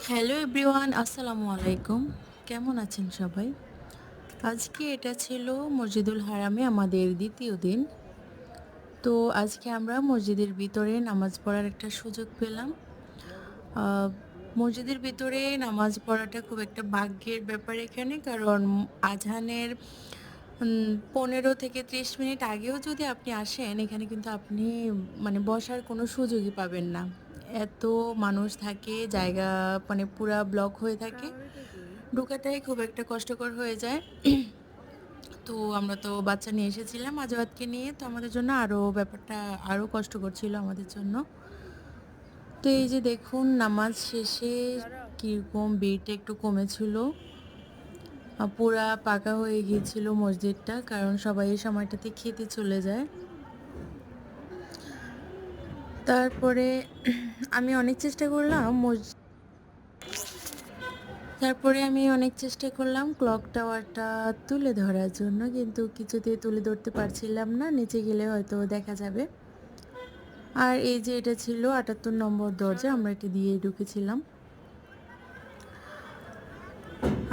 Hello everyone, আসসালামু আলাইকুম। কেমন আছেন সবাই? আজকে এটা ছিল মসজিদুল হারামে আমাদের দ্বিতীয় দিন। তো আজকে আমরা মসজিদের ভিতরে নামাজ পড়ার একটা সুযোগ পেলাম। আ মসজিদের ভিতরে নামাজ পড়াটা খুব একটা ভাগ্যের ব্যাপার এখানে। কারণ আজানের ১৫ থেকে ৩০ মিনিট আগেও যদি আপনি আসেন, এখানে কিন্তু আপনি মানে বসার কোনো সুযোগই পাবেন না। এত মানুষ থাকে, জায়গা মানে পুরা ব্লক হয়ে থাকে। ঢোকাটাই খুব একটা কষ্টকর হয়ে যায়। তো আমরা তো বাচ্চা নিয়ে এসেছিলাম আজওয়াতকে নিয়ে। তো আমাদের জন্য আরো ব্যাপারটা আরো কষ্টকর ছিল আমাদের জন্য। তো এই যে দেখুন নামাজ শেষে কিরকম ভিড়টা একটু কমেছিল। পুরা পাকা হয়ে গিয়েছিল মসজিদটা। কারণ সবাই এই সময়টাতে খেতে চলে যায়। তারপরে আমি অনেক চেষ্টা করলাম ক্লক টাওয়ারটা তুলে ধরার জন্য, কিন্তু কিছুতেই তুলে ধরতে পারছিলাম না। নিচে গেলে হয়তো দেখা যাবে। আর এই যে এটা ছিল ৭৮ নম্বর দরজা, আমরা এটা দিয়েই ঢুকেছিলাম।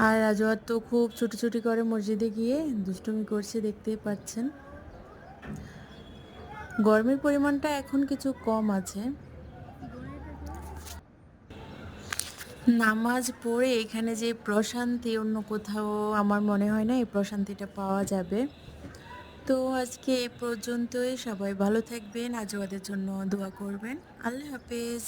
আর রাজওয়াত তো খুব ছুটোছুটি করে মসজিদে গিয়ে দুষ্টুমি করছে, দেখতেই পাচ্ছেন। গরমের পরিমাণটা এখন কিছু কম আছে। নামাজ পড়ে এখানে যে প্রশান্তি অন্য কোথাও আমার মনে হয় না এই প্রশান্তিটা পাওয়া যাবে। তো আজকে এই পর্যন্তই। সবাই ভালো থাকবেন, আজওয়াদের জন্য দোয়া করবেন। আল্লাহ হাফেজ।